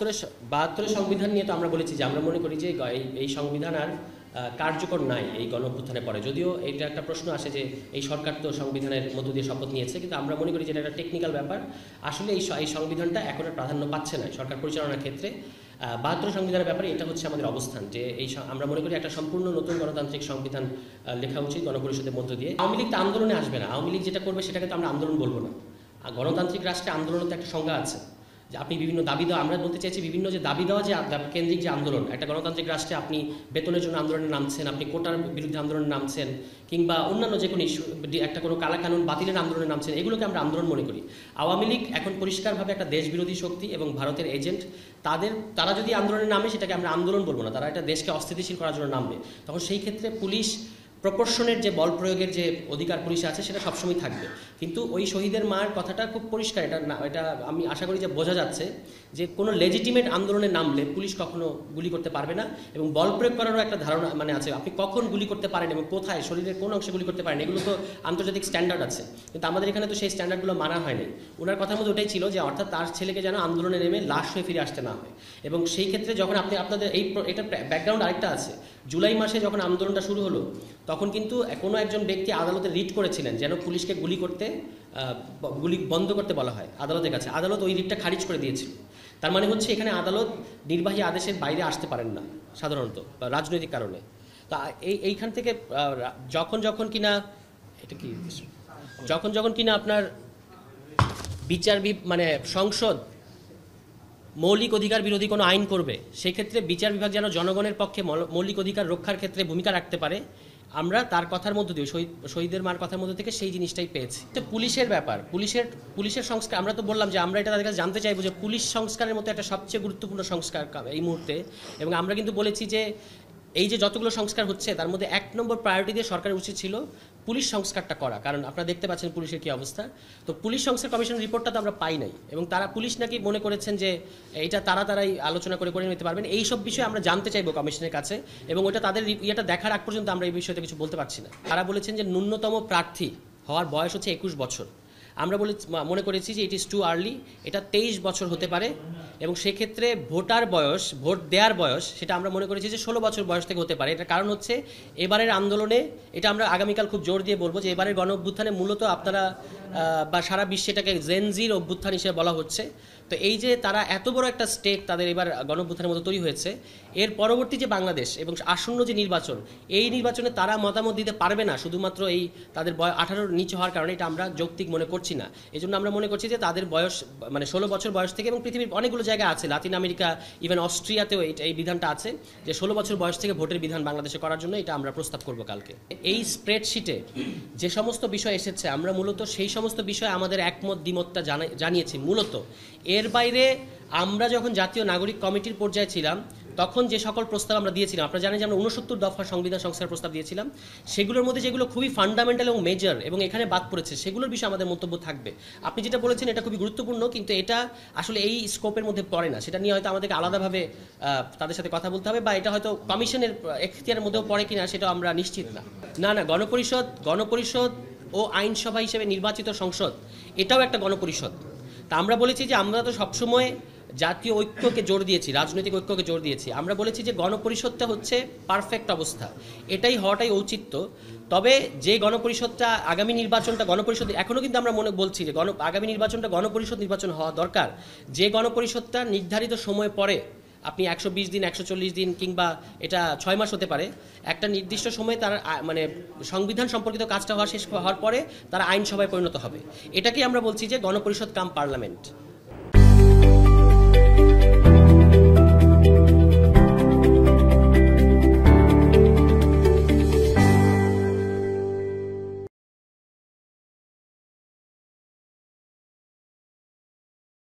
72 সংবিধান নিয়ে তো আমরা বলেছি যে আমরা মনে করি যে এই সংবিধান আর কার্যকর নাই এই গণঅভ্যুত্থানের পরে। যদিও এটা একটা প্রশ্ন আসে যে এই সরকার তো সংবিধানের মধ্য দিয়ে শপথ নিয়েছে, কিন্তু আমরা মনে করি যে এটা একটা টেকনিক্যাল ব্যাপার। আসলে এই সংবিধানটা এখন আর প্রাধান্য পাচ্ছে না সরকার পরিচালনার ক্ষেত্রে। 72 সংবিধানের ব্যাপারে এটা হচ্ছে আমাদের অবস্থান যে আমরা মনে করি একটা সম্পূর্ণ নতুন গণতান্ত্রিক সংবিধান লেখা উচিত গণপরিষদের মধ্য দিয়ে। আওয়ামী লীগ তো আন্দোলনে আসবে না, আওয়ামী লীগ যেটা করবে সেটাকে তো আমরা আন্দোলন বলবো না। গণতান্ত্রিক রাষ্ট্রে আন্দোলনের তো একটা সংজ্ঞা আছে যে আপনি বিভিন্ন দাবি দেওয়া, আমরা বলতে চাইছি বিভিন্ন যে দাবি দেওয়া যে কেন্দ্রিক যে আন্দোলন, একটা গণতান্ত্রিক রাষ্ট্রে আপনি বেতনের জন্য আন্দোলনে নামছেন, আপনি কোটার বিরুদ্ধে আন্দোলনে নামছেন, কিংবা অন্যান্য যে কোনো ইস্যু, একটা কোনো কালাকানুন বাতিলের আন্দোলনে নামছেন, এগুলোকে আমরা আন্দোলন মনে করি। আওয়ামী লীগ এখন পরিষ্কারভাবে একটা দেশবিরোধী শক্তি এবং ভারতের এজেন্ট। তারা যদি আন্দোলনে নামে সেটাকে আমরা আন্দোলন বলবো না, তারা একটা দেশকে অস্থিতিশীল করার জন্য নামবে। তখন সেই ক্ষেত্রে পুলিশ প্রপোর্শনের যে বল প্রয়োগের যে অধিকার পুলিশে আছে সেটা সবসময় থাকবে। কিন্তু ওই শহীদের মার কথাটা খুব পরিষ্কার, এটা আমি আশা করি যে বোঝা যাচ্ছে যে কোনো লেজিটিমেট আন্দোলনে নামলে পুলিশ কখনো গুলি করতে পারবে না, এবং বল প্রয়োগ করারও একটা ধারণা আছে আপনি কখন গুলি করতে পারেন এবং কোথায়, শরীরের কোন অংশে গুলি করতে পারেন, এগুলো তো আন্তর্জাতিক স্ট্যান্ডার্ড আছে। কিন্তু আমাদের এখানে তো সেই স্ট্যান্ডার্ডগুলো মানা হয়নি। ওনার কথার মধ্যে ওটাই ছিল যে অর্থাৎ তার ছেলেকে যেন আন্দোলনে নেমে লাশ হয়ে ফিরে আসতে না হয়। এবং সেই ক্ষেত্রে যখন আপনাদের এটা ব্যাকগ্রাউন্ড আরেকটা আছে, জুলাই মাসে যখন আন্দোলনটা শুরু হলো তখন কিন্তু কোনো একজন ব্যক্তি আদালতে রিট করেছিলেন যেন পুলিশকে গুলি বন্ধ করতে বলা হয় আদালতের কাছে। আদালত ওই রিটটা খারিজ করে দিয়েছিল। তার মানে হচ্ছে এখানে আদালত নির্বাহী আদেশের বাইরে আসতে পারেন না সাধারণত রাজনৈতিক কারণে। তা এইখান থেকে যখন কিনা আপনার সংসদ মৌলিক অধিকার বিরোধী কোনো আইন করবে, সেক্ষেত্রে বিচার বিভাগ যেন জনগণের পক্ষে মৌলিক অধিকার রক্ষার ক্ষেত্রে ভূমিকা রাখতে পারে, আমরা তার কথার মধ্য দিয়ে শহীদের মার কথার মধ্যে থেকে সেই জিনিসটাই পেয়েছি। তো পুলিশের ব্যাপার, পুলিশের সংস্কার, আমরা তো বললাম যে আমরা এটা তাদের কাছে জানতে চাইবো যে পুলিশ সংস্কারের মতো একটা সবচেয়ে গুরুত্বপূর্ণ সংস্কার এই মুহূর্তে। এবং আমরা কিন্তু বলেছি যে এই যে যতগুলো সংস্কার হচ্ছে তার মধ্যে 1 নম্বর প্রায়োরিটি দিয়ে সরকারের উচিত ছিল পুলিশ সংস্কারটা করা, কারণ আপনারা দেখতে পাচ্ছেন পুলিশের কী অবস্থা। তো পুলিশ সংস্কার কমিশনের রিপোর্টটা তো আমরা পাই নাই, এবং পুলিশ নাকি মনে করেছেন যে এটা তারাই আলোচনা করে নিতে পারবেন। এই সব বিষয়ে আমরা জানতে চাইবো কমিশনের কাছে, এবং ওটা তাদের ইয়েটা দেখার আগ পর্যন্ত আমরা এই বিষয়তে কিছু বলতে পারছি না। তারা বলেছেন যে ন্যূনতম প্রার্থী হওয়ার বয়স হচ্ছে 21 বছর। আমরা মনে করেছি যে ইট ইজ টু আর্লি, এটা 23 বছর হতে পারে, এবং সেক্ষেত্রে ভোট দেওয়ার বয়স সেটা আমরা মনে করেছি যে 16 বছর বয়স থেকে হতে পারে। এটার কারণ হচ্ছে এবারের আন্দোলনে, এটা আমরা আগামীকাল খুব জোর দিয়ে বলবো যে এবারের গণ অভ্যুত্থানে মূলত আপনারা বা সারা বিশ্বে এটাকে জেনজির অভ্যুত্থান হিসেবে বলা হচ্ছে। তো এই যে তারা এত বড় একটা স্টেট তাদের এবার গণ অভ্যুত্থানের মতো তৈরি হয়েছে, এর পরবর্তী যে বাংলাদেশ এবং আসন্ন যে নির্বাচন, এই নির্বাচনে তারা মতামত দিতে পারবে না শুধুমাত্র এই তাদের 18-র নিচে হওয়ার কারণে। এটা আমরা যৌক্তিক মনে করছি না। এই জন্য আমরা মনে করছি যে তাদের বয়স 16 বছর বয়স থেকে, এবং পৃথিবীর অনেকগুলো জায়গা আছে, লাতিন আমেরিকা, ইভেন অস্ট্রিয়াতেও এই বিধানটা আছে যে 16 বছর বয়স থেকে ভোটের বিধান বাংলাদেশে করার জন্য এটা আমরা প্রস্তাব করব কালকে। এই স্প্রেডশিটে যে সমস্ত বিষয় এসেছে আমরা মূলত সেই সমস্ত বিষয়ে আমাদের একমত দ্বিমতটা জানিয়েছি মূলত। এর বাইরে আমরা যখন জাতীয় নাগরিক কমিটির পর্যায়ে ছিলাম তখন যে সকল প্রস্তাব আমরা দিয়েছিলাম, আপনারা জানেন যে আমরা 69 দফা সংবিধান সংস্কার প্রস্তাব দিয়েছিলাম, সেগুলোর মধ্যে যেগুলো খুবই ফান্ডামেন্টাল এবং মেজর এবং এখানে বাদ পড়েছে সেগুলোর বিষয়ে আমাদের মন্তব্য থাকবে। আপনি যেটা বলেছেন এটা খুবই গুরুত্বপূর্ণ, কিন্তু এটা আসলে এই স্কোপের মধ্যে পড়ে না। সেটা নিয়ে হয়তো আমাদেরকে আলাদাভাবে তাদের সাথে কথা বলতে হবে, বা এটা হয়তো কমিশনের এখতিয়ারের মধ্যেও পড়ে কিনা সেটাও আমরা নিশ্চিত না। গণপরিষদ ও আইনসভা হিসেবে নির্বাচিত সংসদ এটাও একটা গণপরিষদ। তা আমরা বলেছি যে আমরা তো সবসময় জাতীয় ঐক্যকে জোর দিয়েছি, রাজনৈতিক ঐক্যকে জোর দিয়েছি। আমরা বলেছি যে গণপরিষদটা হচ্ছে পারফেক্ট অবস্থা, এটাই হওয়াটাই ঔচিত্য। তবে যে গণপরিষদটা আগামী নির্বাচনটা গণপরিষদ, এখনও কিন্তু আমরা বলছি যে আগামী নির্বাচনটা গণপরিষদ নির্বাচন হওয়া দরকার, যে গণপরিষদটা নির্ধারিত সময় পরে, আপনি 120 দিন, 140 দিন, কিংবা এটা 6 মাস হতে পারে, একটা নির্দিষ্ট সময়ে তার সংবিধান সম্পর্কিত কাজটা শেষ হওয়ার পরে তারা আইনসভায় পরিণত হবে। এটাকেই আমরা বলছি যে গণপরিষদ কাম পার্লামেন্ট।